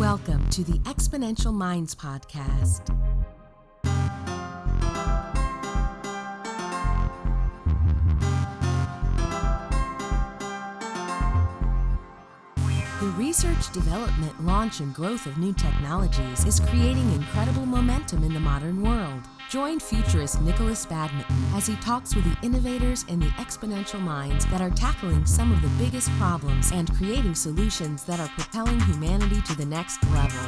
Welcome to the Exponential Minds Podcast. The research, development, launch, and growth of new technologies is creating incredible momentum in the modern world. Join Futurist Nikolas Badminton as he talks with the innovators and the exponential minds that are tackling some of the biggest problems and creating solutions that are propelling humanity to the next level.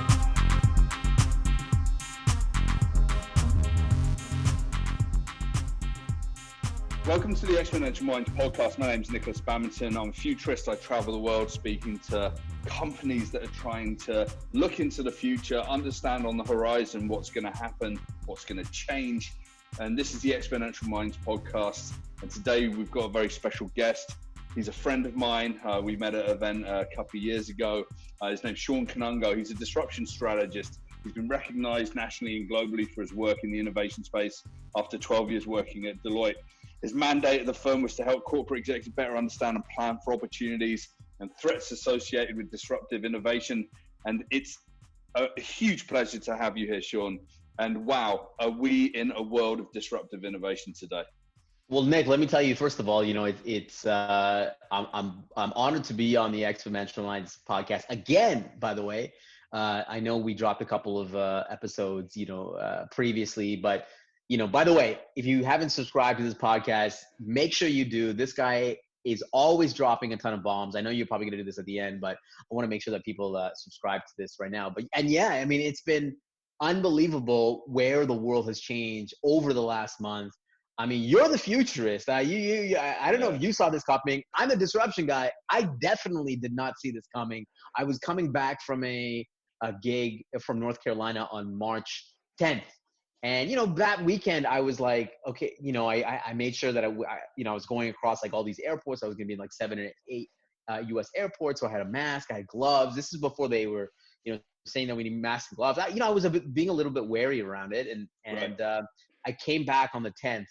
Welcome to the Exponential Minds Podcast. My name is Nikolas Badminton. I'm a futurist. I travel the world speaking to companies that are trying to look into the future, understand on the horizon what's going to happen, what's going to change. And this is the Exponential Minds Podcast. And today we've got a very special guest. He's a friend of mine. We met at an event a couple of years ago. His name's Shawn Kanungo. He's a disruption strategist. He's been recognized nationally and globally for his work in the innovation space after 12 years working at Deloitte. His mandate at the firm was to help corporate executives better understand and plan for opportunities and threats associated with disruptive innovation. And it's a huge pleasure to have you here, Shawn. And wow, are we in a world of disruptive innovation today? Well, Nick, let me tell you, first of all, I'm honored to be on the Exponential Minds podcast again, by the way. I know we dropped a couple of episodes, previously, but by the way, if you haven't subscribed to this podcast, make sure you do. This guy is always dropping a ton of bombs. I know you're probably going to do this at the end, but I want to make sure that people subscribe to this right now. It's been unbelievable where the world has changed over the last month. I mean, you're the futurist. I don't know if you saw this coming. I'm the disruption guy. I definitely did not see this coming. I was coming back from a gig from North Carolina on March 10th. And, that weekend I was like, okay, I made sure that I was going across like all these airports. I was going to be in like 7 or 8 US airports. So I had a mask, I had gloves. This is before they were, saying that we need masks and gloves. I was being a little bit wary around it. And I came back on the 10th.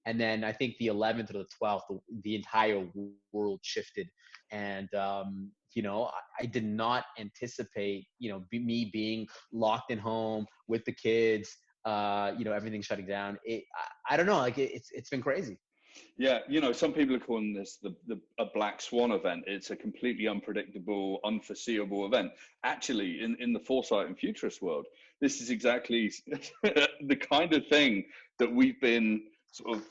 And then I think the 11th or the 12th, the entire world shifted. And, I did not anticipate, me being locked in home with the kids, everything shutting down. I don't know, like it's been crazy. Yeah. Some people are calling this a black swan event. It's a completely unpredictable, unforeseeable event. Actually, in the foresight and futurist world, this is exactly the kind of thing that we've been sort of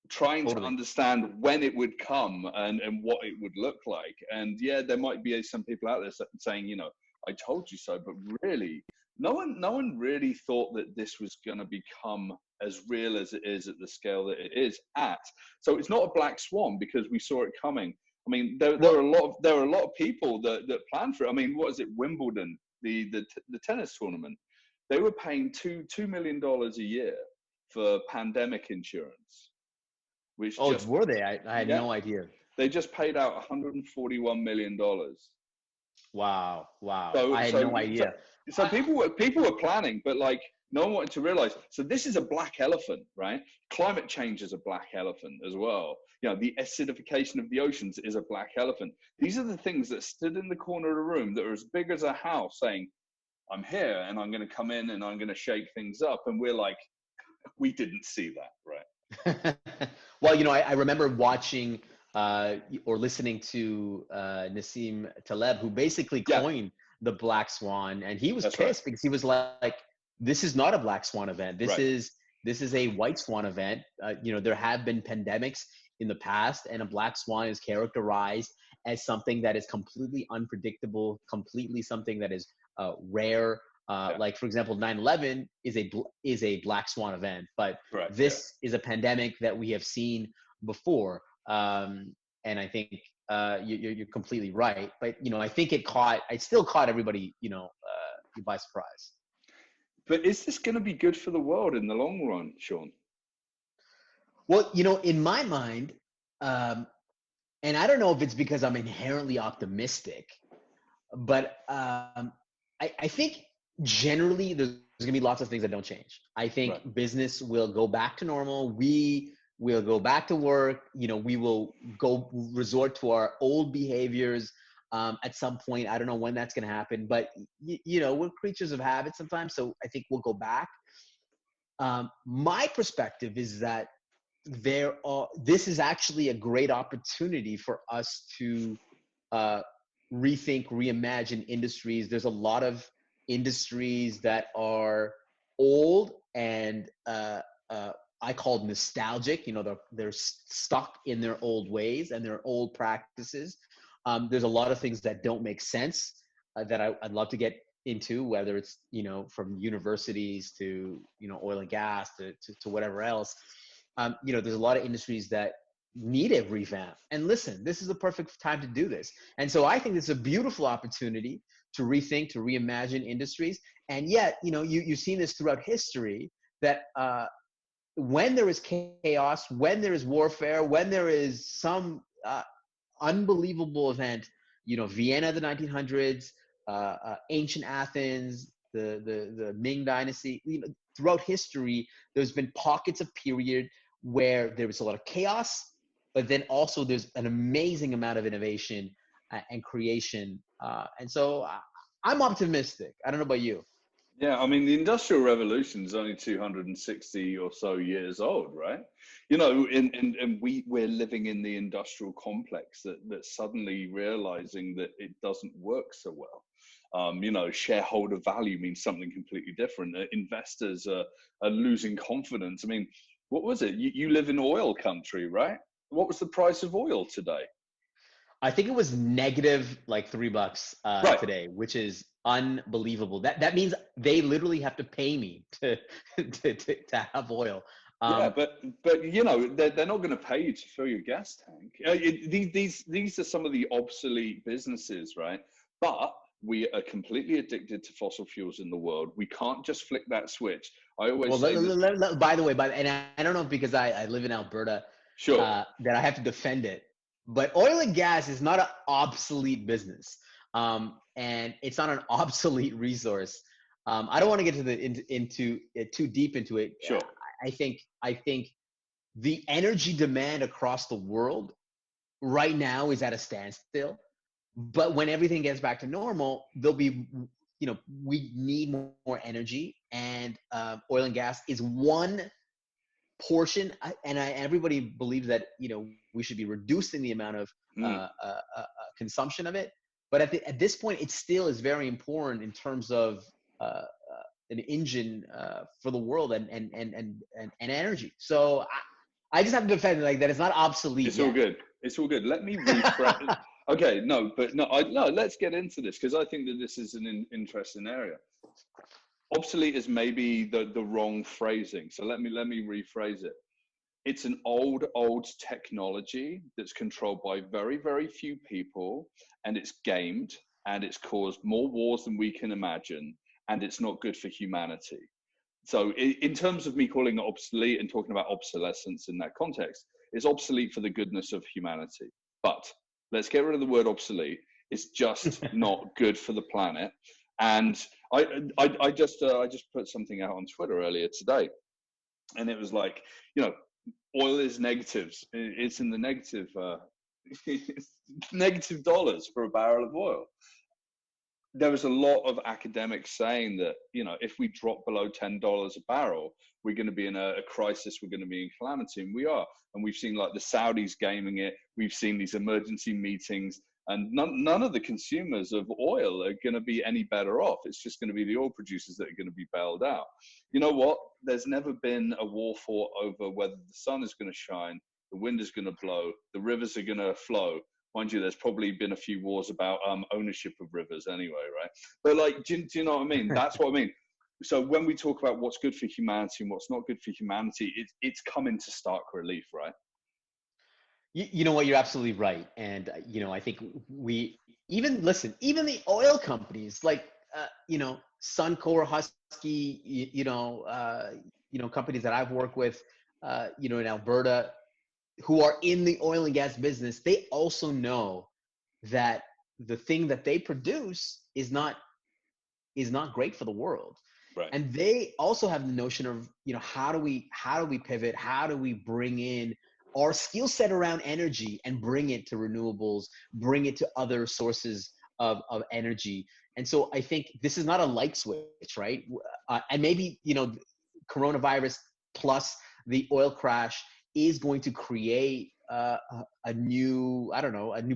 trying to understand when it would come and what it would look like. And yeah, there might be some people out there saying, I told you so, but really, no one really thought that this was going to become as real as it is at the scale that it is at. So it's not a black swan because we saw it coming. I mean, there are a lot of people that planned for it. I mean, what is it? Wimbledon, the tennis tournament, they were paying $2 million a year for pandemic insurance. Were they? I had no idea. They just paid out $141 million. Wow. I had no idea. So people were planning, but like no one wanted to realize. So this is a black elephant, right? Climate change is a black elephant as well. The acidification of the oceans is a black elephant. These are the things that stood in the corner of the room that are as big as a house saying, I'm here and I'm going to come in and I'm going to shake things up. And we're like, we didn't see that, right? Well, I remember watching or listening to Nassim Taleb, who basically coined the black swan, and he was pissed because he was like, "This is not a black swan event. This is a white swan event. There have been pandemics in the past, and a black swan is characterized as something that is completely unpredictable, completely something that is rare." Like, for example, 9/11 is a black swan event, but this is a pandemic that we have seen before. And I think you're completely right. But, I think it still caught everybody, by surprise. But is this going to be good for the world in the long run, Shawn? Well, in my mind, and I don't know if it's because I'm inherently optimistic, but I think generally there's going to be lots of things that don't change. I think business will go back to normal. We will go back to work. We will go resort to our old behaviors. at some point. I don't know when that's going to happen, but we're creatures of habit sometimes. So I think we'll go back. My perspective is that this is actually a great opportunity for us to rethink, reimagine industries. There's a lot of industries that are old and I call nostalgic. They're stuck in their old ways and their old practices. There's a lot of things that don't make sense that I'd love to get into, whether it's from universities to oil and gas to whatever else. There's a lot of industries that need a revamp. And listen, this is the perfect time to do this. And so I think it's a beautiful opportunity to rethink, to reimagine industries. And yet, you've seen this throughout history that when there is chaos, when there is warfare, when there is some unbelievable event, Vienna, the 1900s, ancient Athens, the Ming Dynasty, throughout history, there's been pockets of period where there was a lot of chaos, but then also there's an amazing amount of innovation and creation. And so I'm optimistic. I don't know about you. Yeah, I mean, the Industrial Revolution is only 260 or so years old, right? And we're living in the industrial complex that suddenly realizing that it doesn't work so well. Shareholder value means something completely different. Investors are losing confidence. I mean, what was it? You live in oil country, right? What was the price of oil today? I think it was negative like $3 right. today, which is unbelievable. That means they literally have to pay me to have oil. Yeah, but they're not going to pay you to fill your gas tank. These are some of the obsolete businesses, right? But we are completely addicted to fossil fuels in the world. We can't just flick that switch. I always say by the way, and I don't know, because I live in Alberta, sure, that I have to defend it. But oil and gas is not an obsolete business, and it's not an obsolete resource. I don't want to get into too deep into it. Sure. I think the energy demand across the world right now is at a standstill. But when everything gets back to normal, there'll be, we need more energy, and oil and gas is one portion. Everybody believes that, we should be reducing the amount of consumption of it. But at this point, it still is very important in terms of an engine for the world and energy. So I just have to defend that it's not obsolete. It's all good. It's all good. Let me rephrase. Okay, let's get into this, because I think that this is an interesting area. Obsolete is maybe the wrong phrasing. So let me rephrase it. It's an old technology that's controlled by very, very few people, and it's gamed, and it's caused more wars than we can imagine, and it's not good for humanity. So in terms of me calling it obsolete and talking about obsolescence in that context, it's obsolete for the goodness of humanity. But let's get rid of the word obsolete. It's just not good for the planet. And I just put something out on Twitter earlier today, and it was like, oil is negatives. It's in the negative, negative dollars for a barrel of oil. There was a lot of academics saying that, if we drop below $10 a barrel, we're going to be in a crisis. We're going to be in calamity, and we are. And we've seen like the Saudis gaming it. We've seen these emergency meetings, and none of the consumers of oil are going to be any better off. It's just going to be the oil producers that are going to be bailed out. You know what? There's never been a war fought over whether the sun is going to shine, the wind is going to blow, the rivers are going to flow. Mind you, there's probably been a few wars about ownership of rivers anyway, right? But do you know what I mean? That's what I mean. So when we talk about what's good for humanity and what's not good for humanity, it's come into stark relief, right? You know what? You're absolutely right. And, I think even the oil companies like, Suncor, Husky, companies that I've worked with, in Alberta, who are in the oil and gas business, they also know that the thing that they produce is not great for the world. Right. And they also have the notion of, how do we pivot? How do we bring in our skill set around energy and bring it to renewables, bring it to other sources of energy. And so I think this is not a light switch, right? And maybe, coronavirus plus the oil crash is going to create a new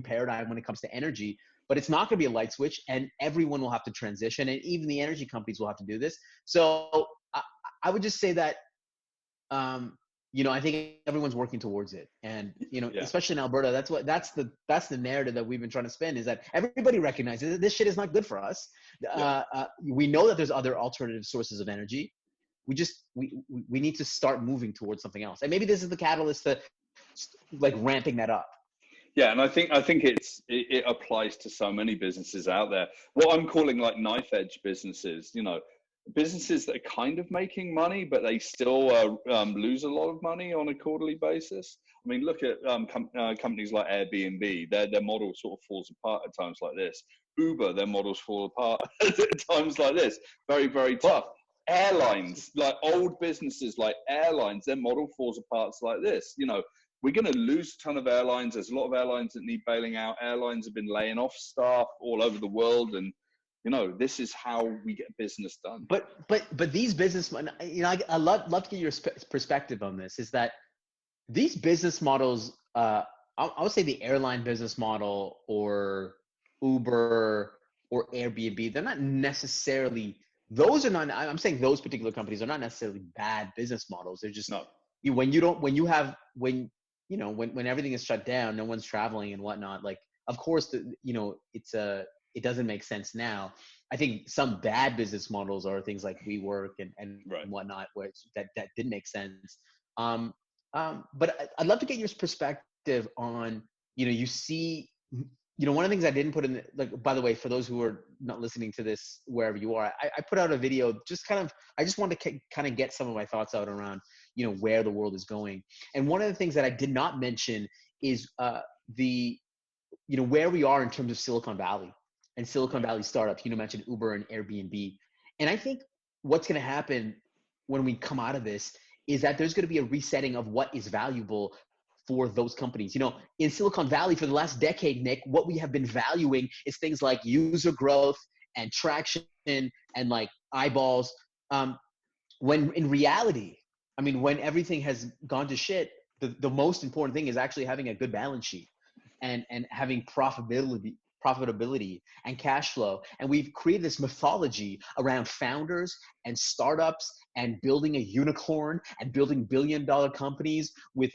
paradigm when it comes to energy, but it's not going to be a light switch, and everyone will have to transition, and even the energy companies will have to do this. So I would just say that, I think everyone's working towards it, and especially in Alberta, that's the narrative that we've been trying to spin, is that everybody recognizes that this shit is not good for us. We know that there's other alternative sources of energy. We need to start moving towards something else, and maybe this is the catalyst to ramping that up. Yeah, and I think it applies to so many businesses out there. What I'm calling knife edge businesses, businesses that are kind of making money, but they still lose a lot of money on a quarterly basis. I mean, look at companies like Airbnb. Their model sort of falls apart at times like this. Uber, their models fall apart at times like this. Very, very tough. Airlines, like old businesses like airlines, their model falls apart like this. We're going to lose a ton of airlines. There's a lot of airlines that need bailing out. Airlines have been laying off staff all over the world, and this is how we get business done. But these businessmen, I love to get your perspective on this. Is that these business models? I would say the airline business model, or Uber, or Airbnb. They're not necessarily. Those are not. I'm saying those particular companies are not necessarily bad business models. They're just when everything is shut down, no one's traveling and whatnot. Of course, it doesn't make sense now. I think some bad business models are things like WeWork and whatnot, where that didn't make sense. But I'd love to get your perspective on, you see, one of the things I didn't put in, by the way, for those who are not listening to this, wherever you are, I put out a video, I just wanted to kind of get some of my thoughts out around, where the world is going. And one of the things that I did not mention is where we are in terms of Silicon Valley and Silicon Valley startups. You mentioned Uber and Airbnb. And I think what's going to happen when we come out of this is that there's going to be a resetting of what is valuable for those companies. In Silicon Valley for the last decade, Nick, what we have been valuing is things like user growth and traction and eyeballs. When in reality, when everything has gone to shit, the most important thing is actually having a good balance sheet and having profitability and cash flow. And we've created this mythology around founders and startups and building a unicorn and building billion-dollar companies with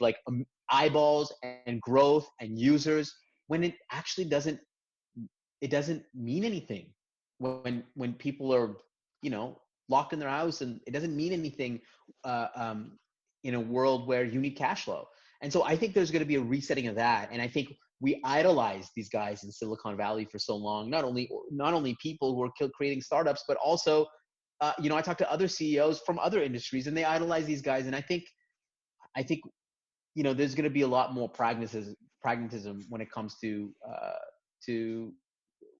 eyeballs and growth and users, when it actually doesn't mean anything when people are locked in their house, and it doesn't mean anything in a world where you need cash flow. And so I think there's going to be a resetting of that. And I think we idolized these guys in Silicon Valley for so long, not only people who are creating startups, but also I talk to other CEOs from other industries, and they idolize these guys. And I think there's going to be a lot more pragmatism when it comes to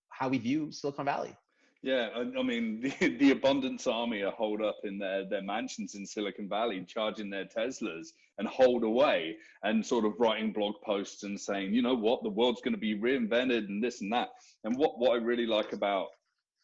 how we view Silicon Valley. Yeah, the Abundance Army are holed up in their mansions in Silicon Valley, charging their Teslas and holed away, and sort of writing blog posts and saying, the world's going to be reinvented and this and that. And what I really like about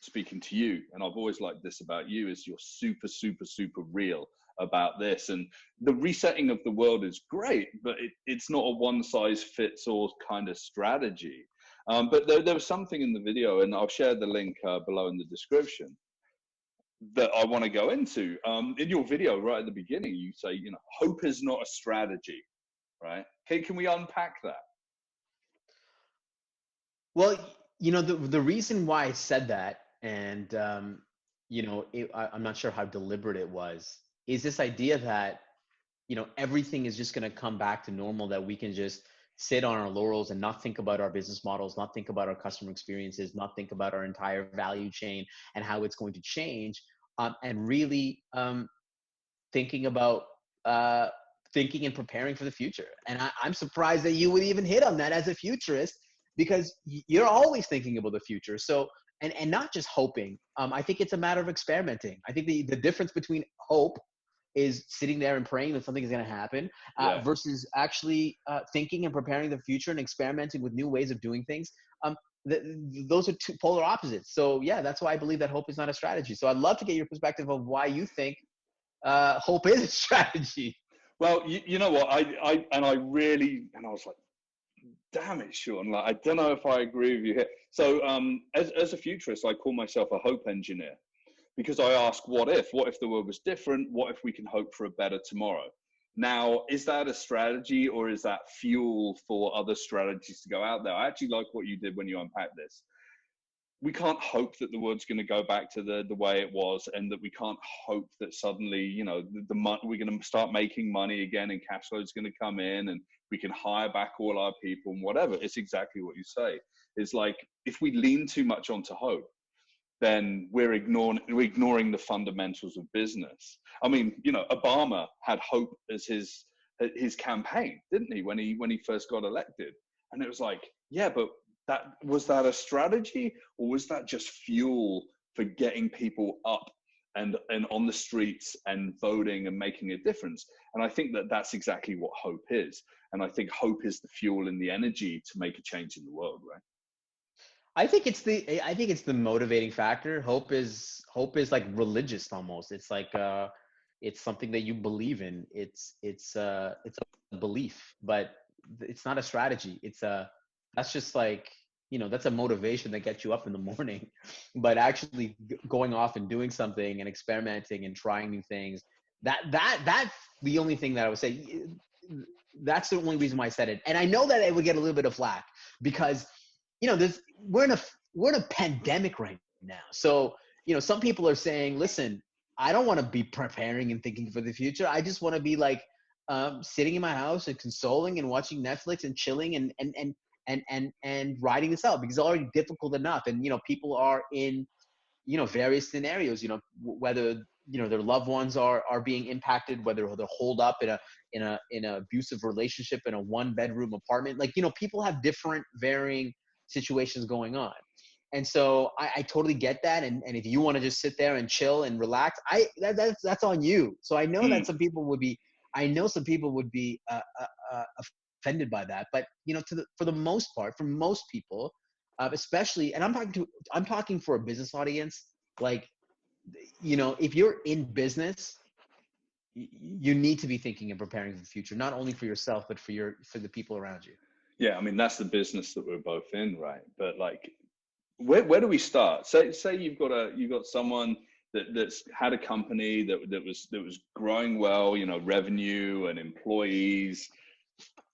speaking to you, and I've always liked this about you, is you're super, super, super real about this. And the resetting of the world is great, but it's not a one-size-fits-all kind of strategy. But there was something in the video, and I'll share the link below in the description, that I want to go into. In your video right at the beginning, you say, hope is not a strategy, right? Can we unpack that? Well, the reason why I said that, and I'm not sure how deliberate it was, is this idea that everything is just going to come back to normal, that we can just sit on our laurels and not think about our business models, not think about our customer experiences, not think about our entire value chain and how it's going to change, and really thinking and preparing for the future. And I'm surprised that you would even hit on that as a futurist, because you're always thinking about the future. So, and not just hoping. I think it's a matter of experimenting. I think the difference between hope is sitting there and praying that something is going to happen versus actually thinking and preparing the future and experimenting with new ways of doing things. Those are two polar opposites. So yeah, that's why I believe that hope is not a strategy. So I'd love to get your perspective of why you think hope is a strategy. Well, you know what, I was like, damn it, Shawn, like, I don't know if I agree with you here. So as a futurist, I call myself a hope engineer, because I ask, what if the world was different? What if we can hope for a better tomorrow? Now, is that a strategy, or is that fuel for other strategies to go out there? I actually like what you did when you unpacked this. We can't hope that the world's going to go back to the way it was, and that we can't hope that suddenly, you know, we're going to start making money again and cash flow is going to come in and we can hire back all our people and whatever. It's exactly what you say. It's like, if we lean too much onto hope, then we're ignoring the fundamentals of business. I mean, you know, Obama had hope as his campaign, didn't he, when he first got elected? And it was like, yeah, but was that a strategy, or was that just fuel for getting people up and on the streets and voting and making a difference? And I think that that's exactly what hope is. And I think hope is the fuel and the energy to make a change in the world, right? I think it's the motivating factor. Hope is like religious almost. It's like it's something that you believe in. It's a belief, but it's not a strategy. That's just like, you know, that's a motivation that gets you up in the morning. But actually going off and doing something and experimenting and trying new things, that's the only thing that I would say. That's the only reason why I said it. And I know that it would get a little bit of flack because, you know, we're in a pandemic right now. So, you know, some people are saying, listen, I don't want to be preparing and thinking for the future. I just want to be like sitting in my house and consoling and watching Netflix and chilling and riding this out, because it's already difficult enough. And, you know, people are in, you know, various scenarios, you know, whether, you know, their loved ones are being impacted, whether they're holed up in an abusive relationship in a 1-bedroom apartment. Like, you know, people have different varying situations going on. And so I totally get that. And if you want to just sit there and chill and relax, that's on you. So I know that some people would be offended by that. But, you know, for the most part, for most people, especially, and I'm talking for a business audience, like, you know, if you're in business, you need to be thinking and preparing for the future, not only for yourself, but for the people around you. Yeah, I mean, that's the business that we're both in, right? But like, where do we start? Say you've got someone that's had a company that was growing well, you know, revenue and employees.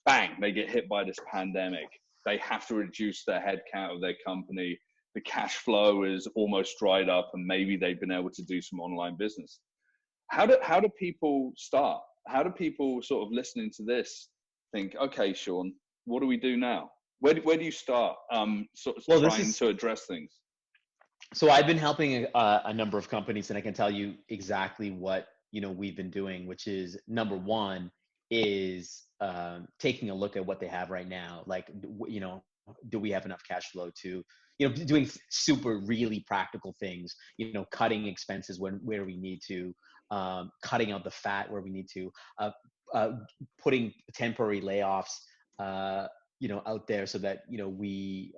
Bang, they get hit by this pandemic. They have to reduce their headcount of their company. The cash flow is almost dried up, and maybe they've been able to do some online business. How do people start? How do people sort of listening to this think, okay, Shawn, what do we do now? Where do you start trying to address things? So I've been helping a number of companies, and I can tell you exactly what, you know, we've been doing, which is, number one is taking a look at what they have right now. Like, you know, do we have enough cash flow to, you know, doing super really practical things, you know, cutting expenses where we need to, cutting out the fat where we need to, putting temporary layoffs, you know, out there so that, you know, we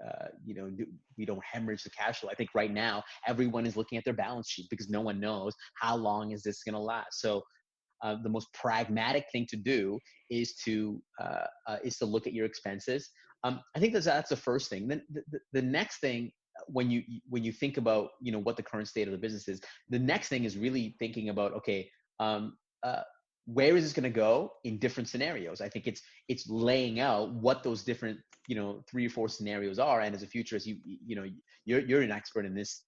don't hemorrhage the cash flow. I think right now everyone is looking at their balance sheet because no one knows how long is this going to last. So the most pragmatic thing to do is to look at your expenses. I think that's the first thing. Then the next thing, when you think about, you know, what the current state of the business is, the next thing is really thinking about, okay, where is this going to go in different scenarios? I think it's laying out what those different, you know, 3 or 4 scenarios are. And as a futurist, you're an expert in this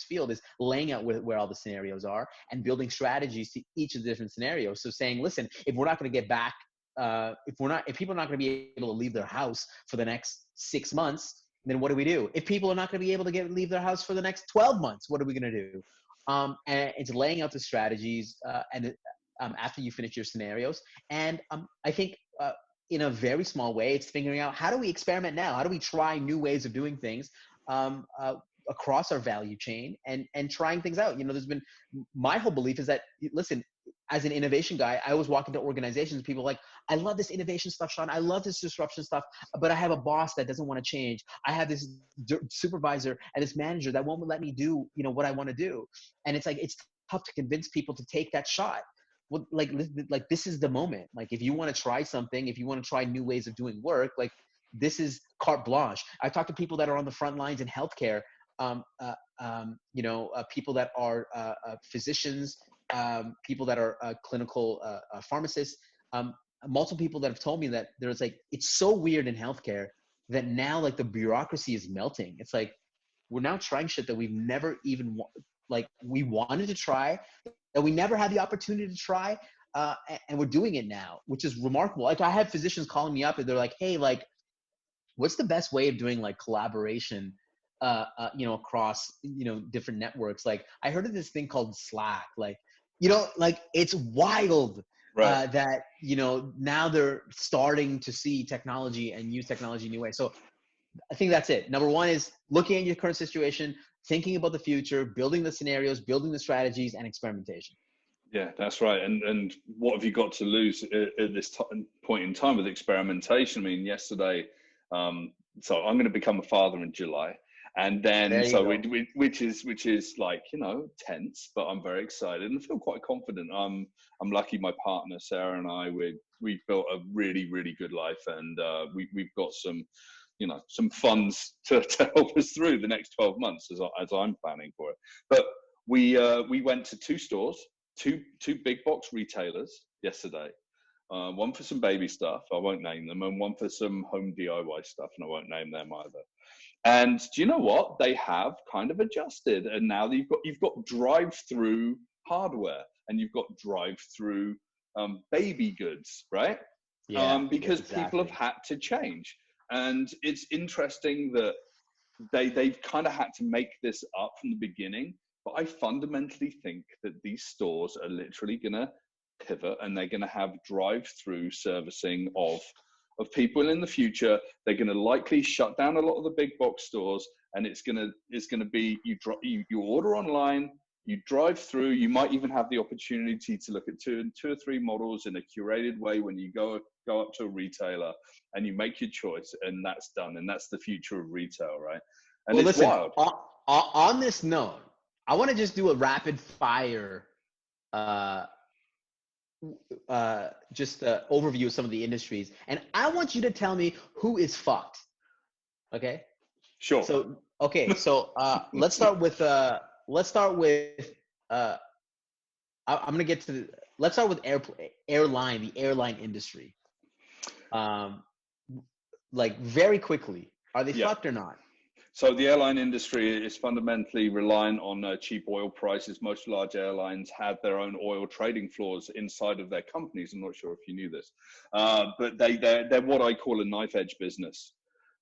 field, is laying out where all the scenarios are and building strategies to each of the different scenarios. So saying, listen, if we're not going to get back, if people are not going to be able to leave their house for the next 6 months, then what do we do? If people are not going to be able to leave their house for the next 12 months, what are we going to do? And it's laying out the strategies after you finish your scenarios. And I think in a very small way, it's figuring out, how do we experiment now? How do we try new ways of doing things across our value chain and trying things out? You know, my whole belief is that, listen, as an innovation guy, I always walk into organizations, people are like, I love this innovation stuff, Shawn. I love this disruption stuff, but I have a boss that doesn't want to change. I have this supervisor and this manager that won't let me do, what I want to do. And it's like, it's tough to convince people to take that shot. Well, like this is the moment. Like, if you want to try something, if you want to try new ways of doing work, like, this is carte blanche. I've talked to people that are on the front lines in healthcare, people that are physicians, people that are clinical pharmacists, multiple people that have told me that there's like, it's so weird in healthcare that now like the bureaucracy is melting. It's like, we're now trying shit that we've never even we wanted to try, that we never had the opportunity to try, and we're doing it now, which is remarkable. Like, I have physicians calling me up and they're like, hey, like, what's the best way of doing like collaboration, across, different networks? Like, I heard of this thing called Slack, like it's wild, right? That, now they're starting to see technology and use technology in new ways. So I think that's it. Number one is looking at your current situation, thinking about the future, building the scenarios, building the strategies, and experimentation. Yeah, that's right. And what have you got to lose at this point in time with experimentation? I mean, yesterday, so I'm going to become a father in July. And then, so which is like, tense, but I'm very excited and feel quite confident. I'm lucky. My partner, Sarah, and I, we've built a really, really good life, and we've got some funds to help us through the next 12 months as I'm planning for it. But we went to two stores, two big box retailers yesterday. One for some baby stuff, I won't name them, and one for some home DIY stuff, and I won't name them either. And do you know what? They have kind of adjusted, and now you've got drive-through hardware, and you've got drive-through baby goods, right? Yeah, because exactly. People have had to change. And it's interesting that they've kind of had to make this up from the beginning. But I fundamentally think that these stores are literally going to pivot, and they're going to have drive-through servicing of people in the future. They're going to likely shut down a lot of the big box stores, and it's going to be you order online, you drive through. You might even have the opportunity to look at two or three models in a curated way when you go up to a retailer, and you make your choice, and that's done. And that's the future of retail, right? And well, it's listen, wild. On this note, I want to just do a rapid fire, just overview of some of the industries, and I want you to tell me who is fucked. Okay. Sure. So let's start with let's start with the airline industry. Like, very quickly, are they fucked or not? So the airline industry is fundamentally reliant on cheap oil prices. Most large airlines have their own oil trading floors inside of their companies. I'm not sure if you knew this, but they're what I call a knife edge business,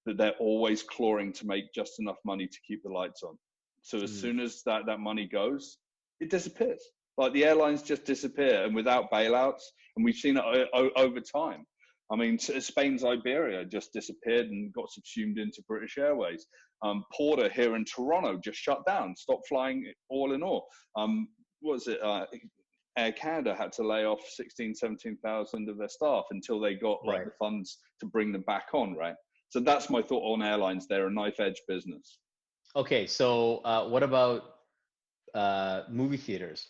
that they're always clawing to make just enough money to keep the lights on. So as soon as that money goes, it disappears. Like, the airlines just disappear, and without bailouts, and we've seen it over time. I mean, Spain's Iberia just disappeared and got subsumed into British Airways. Porter here in Toronto just shut down, stopped flying all in all. Air Canada had to lay off 17,000 of their staff until they got the funds to bring them back on, right? So that's my thought on airlines. They're a knife edge business. Okay, so what about movie theaters?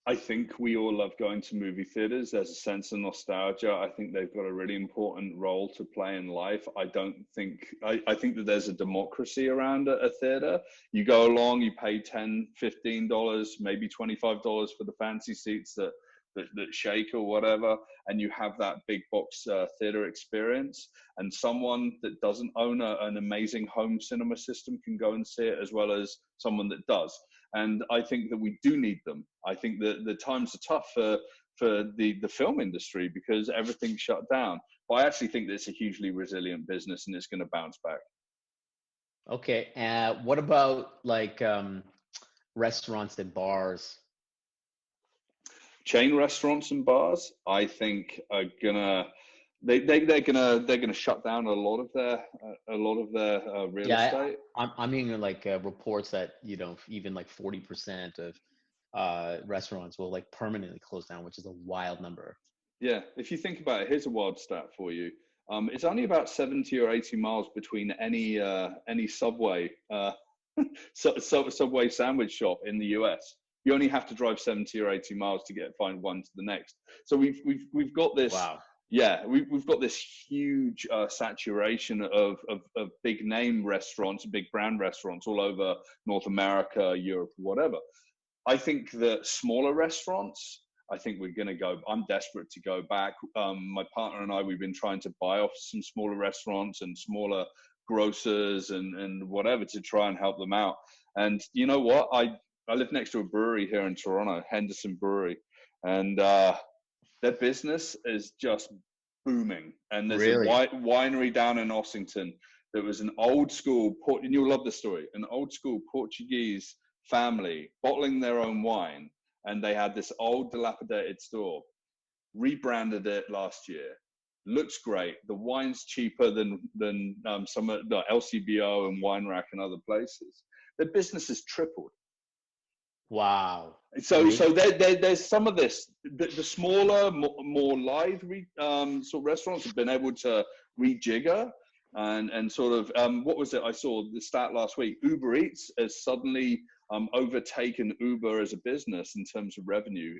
I think we all love going to movie theaters. There's a sense of nostalgia. I think they've got a really important role to play in life. I think that there's a democracy around a theater. You go along, you pay $10, $15, maybe $25 for the fancy seats that shake or whatever, and you have that big box theater experience. And someone that doesn't own an amazing home cinema system can go and see it, as well as someone that does. And I think that we do need them. I think that the times are tough for the film industry because everything's shut down. But I actually think that it's a hugely resilient business, and it's going to bounce back. Okay. What about like restaurants and bars? Chain restaurants and bars, I think, are gonna they're gonna shut down a lot of their real estate. I'm hearing like reports that even like 40% of restaurants will like permanently close down, which is a wild number. Yeah, if you think about it, here's a wild stat for you. It's only about 70 or 80 miles between any Subway Subway sandwich shop in the US. You only have to drive 70 or 80 miles to find one to the next. So we've got this. Wow. Yeah, we've got this huge saturation of big name restaurants, big brand restaurants all over North America, Europe, whatever. I think that smaller restaurants, I think we're going to go. I'm desperate to go back. My partner and I, we've been trying to buy off some smaller restaurants and smaller grocers and whatever to try and help them out. And you know what? I live next to a brewery here in Toronto, Henderson Brewery, and their business is just booming. And there's Really? a winery down in Ossington that was an old school and you'll love the story, an old school Portuguese family bottling their own wine. And they had this old dilapidated store, rebranded it last year. Looks great. The wine's cheaper than some of the LCBO and Wine Rack and other places. Their business has tripled. Wow. So there's some of this. The smaller, more live sort of restaurants have been able to rejigger and sort of what was it? I saw the stat last week. Uber Eats has suddenly overtaken Uber as a business in terms of revenue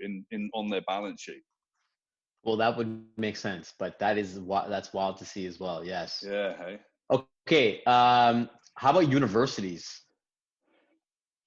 on their balance sheet. Well, that would make sense, but that's wild to see as well. Yes. Yeah. Hey. Okay. How about universities?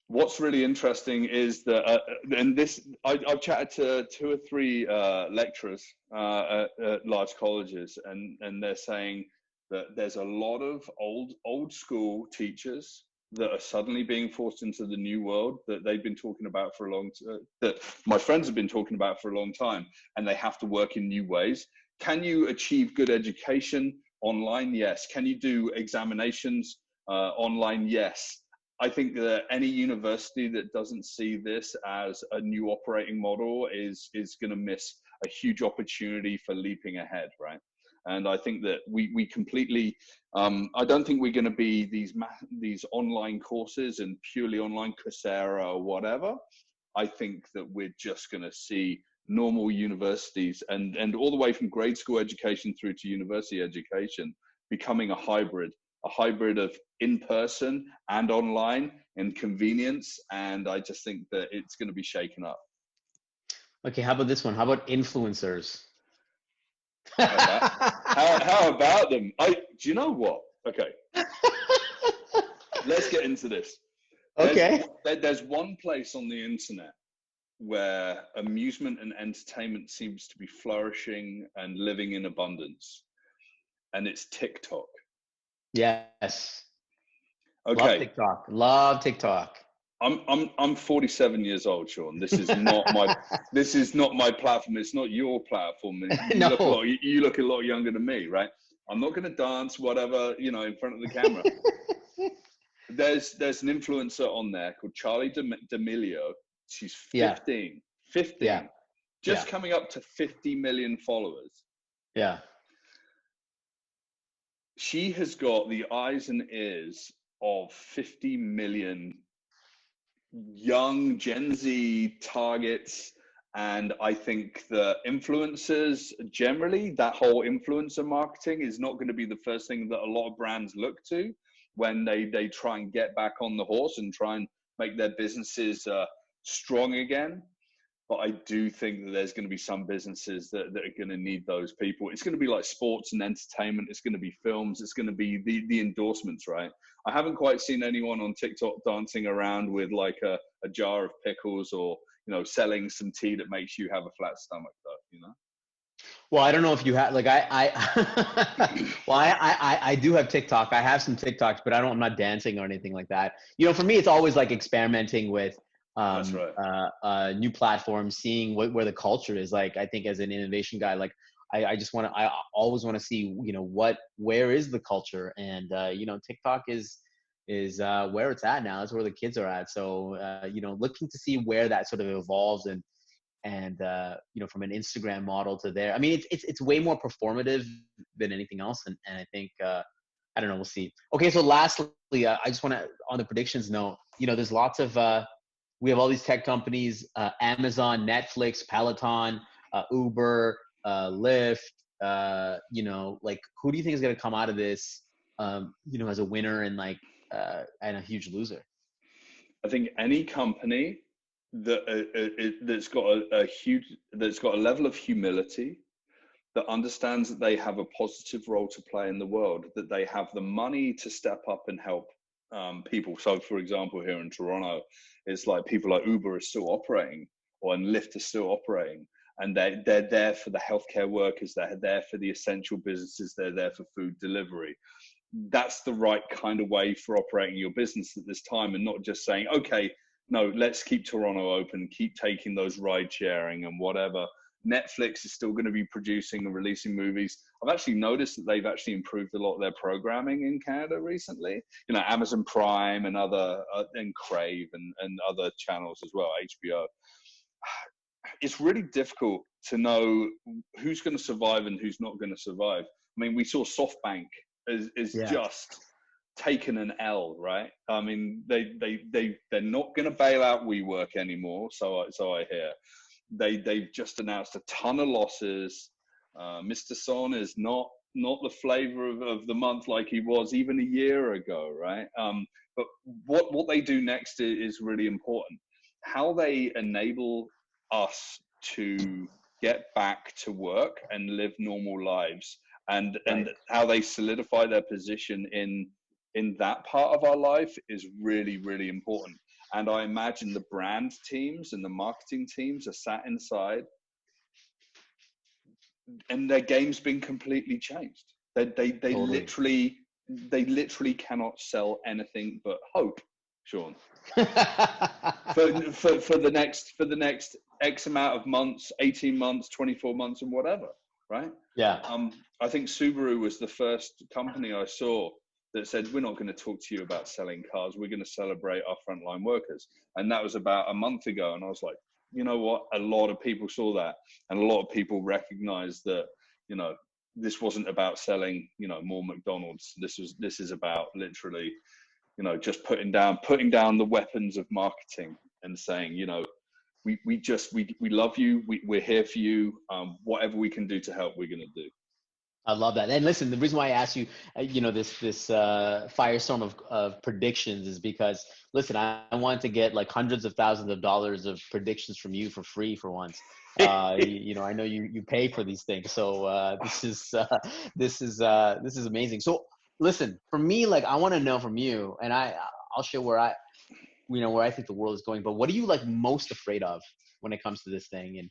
What's really interesting is that, and this, I've chatted to 2 or 3 lecturers at large colleges, and they're saying that there's a lot of old school teachers that are suddenly being forced into the new world that they've been talking about for a long time, that my friends have been talking about for a long time, and they have to work in new ways. Can you achieve good education online? Yes. Can you do examinations online? Yes. I think that any university that doesn't see this as a new operating model is going to miss a huge opportunity for leaping ahead, right? And I think that we completely, I don't think we're going to be these online courses and purely online Coursera or whatever. I think that we're just going to see normal universities and all the way from grade school education through to university education becoming a hybrid of in-person and online and convenience. And I just think that it's going to be shaken up. Okay, how about this one? How about influencers? How about them? Do you know what? Okay. Let's get into this. There's one place on the internet where amusement and entertainment seems to be flourishing and living in abundance. And it's TikTok. Yes. Okay. Love TikTok. I'm 47 years old, Shawn. This is not my platform. It's not your platform. No. You look a lot younger than me, right? I'm not going to dance, whatever, in front of the camera. There's an influencer on there called Charlie D'Amelio. She's 15. 15. Yeah. Just coming up to 50 million followers. Yeah. She has got the eyes and ears of 50 million young Gen Z targets. And I think the influencers generally, that whole influencer marketing is not going to be the first thing that a lot of brands look to when they try and get back on the horse and try and make their businesses strong again. But I do think that there's going to be some businesses that are going to need those people. It's going to be like sports and entertainment. It's going to be films. It's going to be the endorsements, right? I haven't quite seen anyone on TikTok dancing around with like a jar of pickles or, selling some tea that makes you have a flat stomach though, Well, I don't know if you have, like, I do have TikTok. I have some TikToks, but I'm not dancing or anything like that. For me, it's always like experimenting with That's right. New platforms, seeing where the culture is. Like, I think as an innovation guy, like I always want to see, where is the culture? And, TikTok is where it's at now. That's where the kids are at. So, looking to see where that sort of evolves and and from an Instagram model to there. I mean, it's way more performative than anything else, and I think I don't know, we'll see. Okay, so lastly, I just want to, on the predictions note, there's lots of we have all these tech companies, Amazon, Netflix, Peloton, Uber, Lyft. Like, who do you think is going to come out of this as a winner and and a huge loser? I think any company that's got a level of humility, that understands that they have a positive role to play in the world, that they have the money to step up and help people. So, for example, here in Toronto, it's like people like Uber are still operating, and Lyft are still operating, and they're there for the healthcare workers, they're there for the essential businesses, they're there for food delivery. That's the right kind of way for operating your business at this time, and not just saying, okay, no, let's keep Toronto open, keep taking those ride sharing and whatever. Netflix is still going to be producing and releasing movies. I've actually noticed that they've actually improved a lot of their programming in Canada recently. Amazon Prime and and Crave and other channels as well, HBO. It's really difficult to know who's going to survive and who's not going to survive. I mean, we saw SoftBank is just taken an L, right? I mean, they're not going to bail out WeWork anymore, so I hear. They've just announced a ton of losses. Mr. Son is not the flavor of the month like he was even a year ago, right? But what they do next is really important. How they enable us to get back to work and live normal lives, and how they solidify their position in that part of our life is really, really important. And I imagine the brand teams and the marketing teams are sat inside, and their game's been completely changed. They totally. literally cannot sell anything but hope, Shawn. for the next X amount of months, 18 months, 24 months, and whatever, right? Yeah. I think Subaru was the first company I saw that said, we're not going to talk to you about selling cars. We're going to celebrate our frontline workers. And that was about a month ago. And I was like, you know what? A lot of people saw that. And a lot of people recognized that, this wasn't about selling, more McDonald's. This is about literally, just putting down the weapons of marketing and saying, we love you. We're here for you. Whatever we can do to help, we're going to do. I love that. And listen, the reason why I asked you, this firestorm of predictions is because, listen, I wanted to get like hundreds of thousands of dollars of predictions from you for free for once. I know you pay for these things, so this is amazing. So listen, for me, like, I want to know from you, and I'll share where I think the world is going. But what are you most afraid of when it comes to this thing? And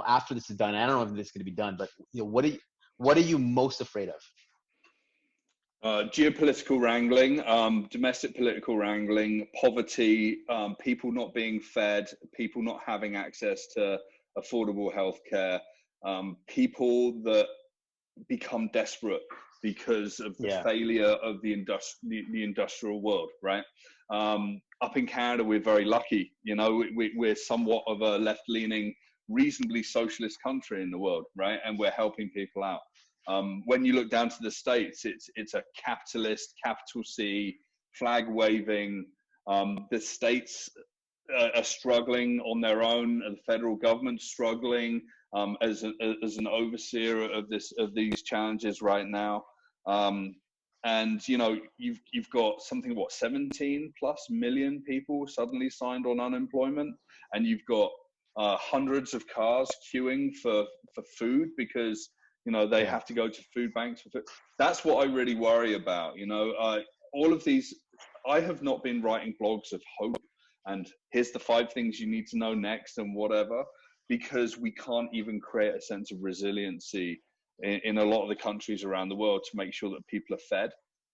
after this is done, I don't know if this is going to be done, but what are you most afraid of? Geopolitical wrangling, domestic political wrangling, poverty, people not being fed, people not having access to affordable healthcare, people that become desperate because of the failure of the industrial world, right? Up in Canada, we're very lucky. We're somewhat of a left-leaning, reasonably socialist country in the world, right? And we're helping people out. When you look down to the States, it's a capitalist, capital C, flag waving. The states are struggling on their own. The federal government's struggling as an overseer of these challenges right now. And you've got something 17+ million people suddenly signed on unemployment, and you've got hundreds of cars queuing for food because they have to go to food banks for food. That's what I really worry about. All of these, I have not been writing blogs of hope and here's the 5 things you need to know next and whatever, because we can't even create a sense of resiliency in a lot of the countries around the world to make sure that people are fed,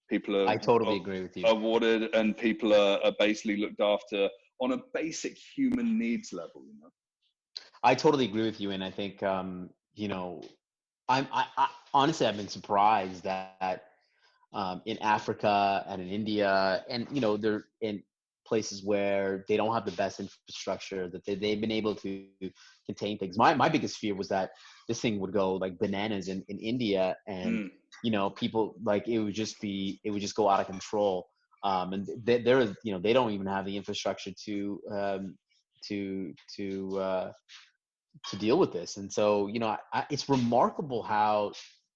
people I totally agree with you. Are watered, and people are basically looked after on a basic human needs level. I totally agree with you, and I think I honestly, I've been surprised that in Africa and in India and they're in places where they don't have the best infrastructure, that they've been able to contain things. My biggest fear was that this thing would go like bananas in India, and people, like, it would just go out of control. And there is, they don't even have the infrastructure to deal with this. And so, it's remarkable how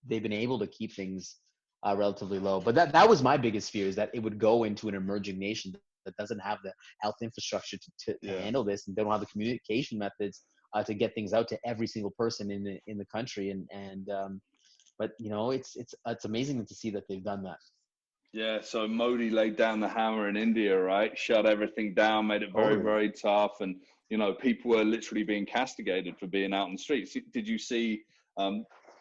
they've been able to keep things relatively low. But that was my biggest fear, is that it would go into an emerging nation that doesn't have the health infrastructure to handle this, and they don't have the communication methods to get things out to every single person in the country. But it's amazing to see that they've done that. Yeah, so Modi laid down the hammer in India, right? Shut everything down, made it very, very tough. And, people were literally being castigated for being out in the streets. Did you see,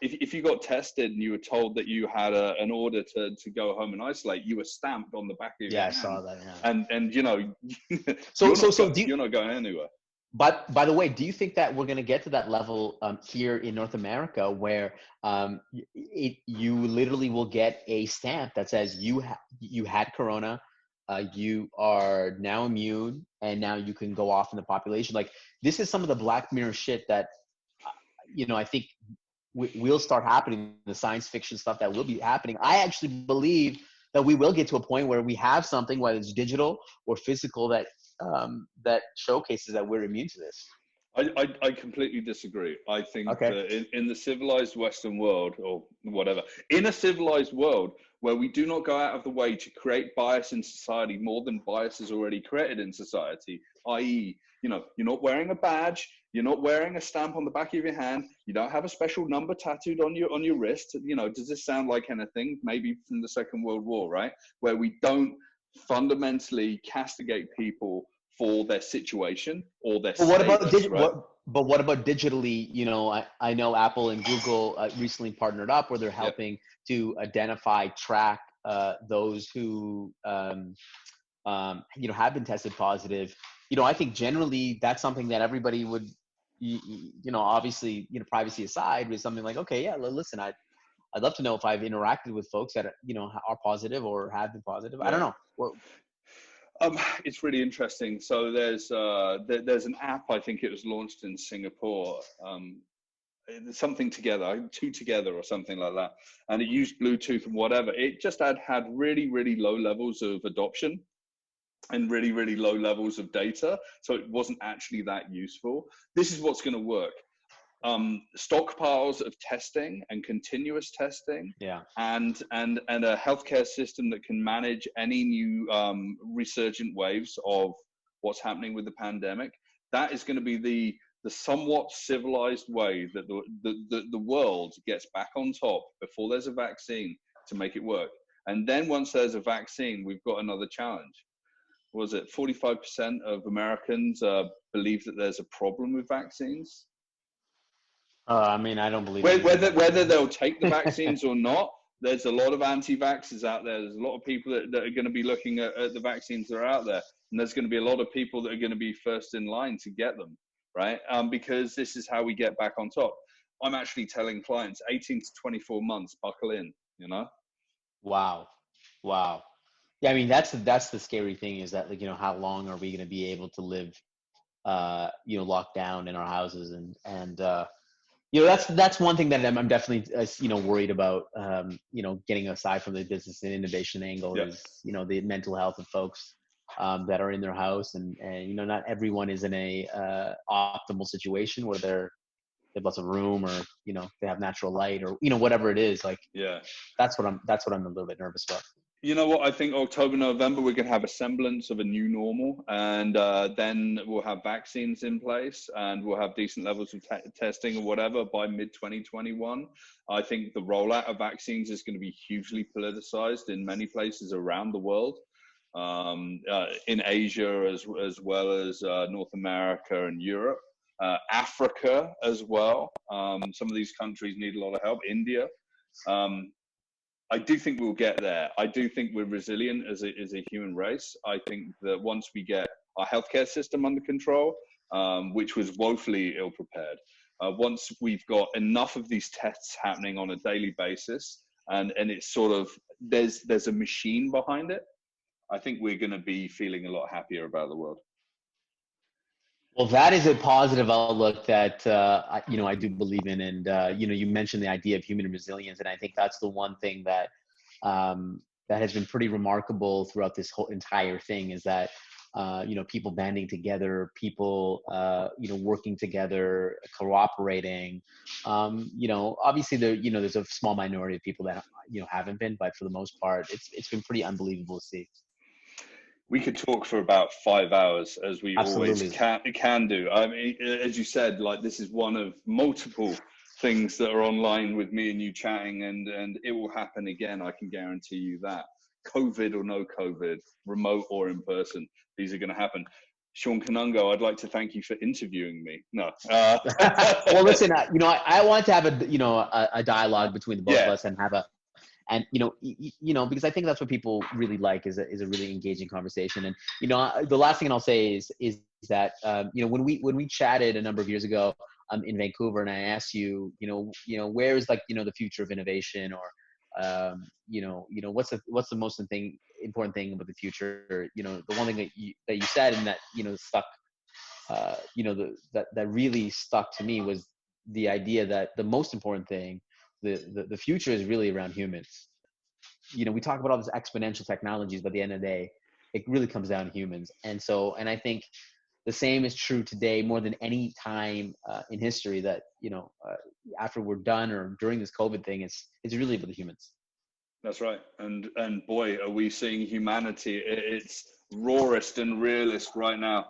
if you got tested and you were told that you had an order to go home and isolate, you were stamped on the back of your hand. I saw that, yeah. And you're not going anywhere. But by the way, do you think that we're going to get to that level here in North America, where you literally will get a stamp that says you had corona, you are now immune, and now you can go off in the population? Like, this is some of the Black Mirror shit that I think will start happening. The science fiction stuff that will be happening. I actually believe that we will get to a point where we have something, whether it's digital or physical, that showcases that we're immune to this. I completely disagree. I think that in the civilized Western world, or whatever, in a civilized world where we do not go out of the way to create bias in society more than bias is already created in society, i.e., you're not wearing a badge, you're not wearing a stamp on the back of your hand, you don't have a special number tattooed on your wrist. Does this sound like anything? Maybe from the Second World War, right? Where we don't fundamentally castigate people for their situation or their status, but what about digitally? I know Apple and Google recently partnered up where they're helping to identify, track those who have been tested positive. I think generally that's something that everybody would, obviously, privacy aside, was something like, okay, yeah, listen, I'd love to know if I've interacted with folks that are positive or have been positive. I don't know. Well, it's really interesting. So there's an app, I think it was launched in Singapore, something together, two together or something like that. And it used Bluetooth and whatever. It just had really, really low levels of adoption and really, really low levels of data. So it wasn't actually that useful. This is what's going to work. Stockpiles of testing and continuous testing, and a healthcare system that can manage any new resurgent waves of what's happening with the pandemic. That is going to be the somewhat civilized way that the world gets back on top before there's a vaccine to make it work. And then once there's a vaccine, we've got another challenge. Was it 45% of Americans believe that there's a problem with vaccines? I don't believe whether they'll take the vaccines or not. There's a lot of anti-vaxxers out there. There's a lot of people that are going to be looking at the vaccines that are out there, and there's going to be a lot of people that are going to be first in line to get them, right? Because this is how we get back on top. I'm actually telling clients 18 to 24 months, buckle in. Wow. Yeah, that's the scary thing, is that, how long are we going to be able to live locked down in our houses, and that's one thing that I'm definitely worried about. Getting aside from the business and innovation angle, is the mental health of folks that are in their house, and not everyone is in a optimal situation where they have lots of room, or they have natural light, or whatever it is. That's what I'm a little bit nervous about. You know what? I think October, November, we're going to have a semblance of a new normal, and then we'll have vaccines in place, and we'll have decent levels of testing or whatever by mid-2021. I think the rollout of vaccines is going to be hugely politicized in many places around the world, in Asia as well as North America and Europe, Africa as well. Some of these countries need a lot of help. India. I do think we'll get there. I do think we're resilient as a human race. I think that once we get our healthcare system under control, which was woefully ill-prepared, once we've got enough of these tests happening on a daily basis, and it's sort of, there's a machine behind it, I think we're going to be feeling a lot happier about the world. Well, that is a positive outlook that I do believe in, and you mentioned the idea of human resilience, and I think that's the one thing that that has been pretty remarkable throughout this whole entire thing is that people banding together, people working together, cooperating. Obviously there's a small minority of people that haven't been, but for the most part, it's been pretty unbelievable to see. We could talk for about 5 hours, as we Absolutely. always can do. I mean, as you said, like, this is one of multiple things that are online with me and you chatting, and it will happen again. I can guarantee you that. COVID or no COVID, remote or in person, these are going to happen. Shawn Kanungo, I'd like to thank you for interviewing me. No. Well, listen, I want to have a dialogue between the both of us and have because I think that's what people really like is a really engaging conversation. And the last thing I'll say is that when we chatted a number of years ago in Vancouver, and I asked you where is the future of innovation, or what's the most important thing about the future? The one thing that you said and that stuck, that really stuck to me was the idea that the most important thing, the future is really around humans. We talk about all this exponential technologies, but at the end of the day, it really comes down to humans. And I think the same is true today more than any time in history, that after we're done or during this COVID thing, it's really about the humans. That's right. And boy, are we seeing humanity at its rawest and realest right now.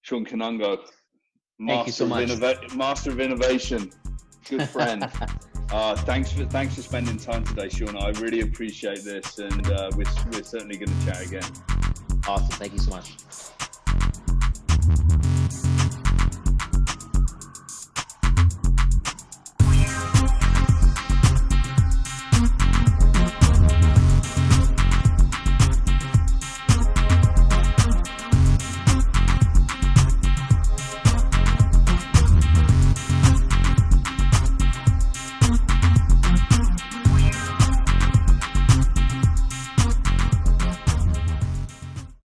Shawn Kanungo, master of innovation, good friend. Thanks for spending time today, Shawn. I really appreciate this, and we're certainly going to chat again. Awesome. Thank you so much.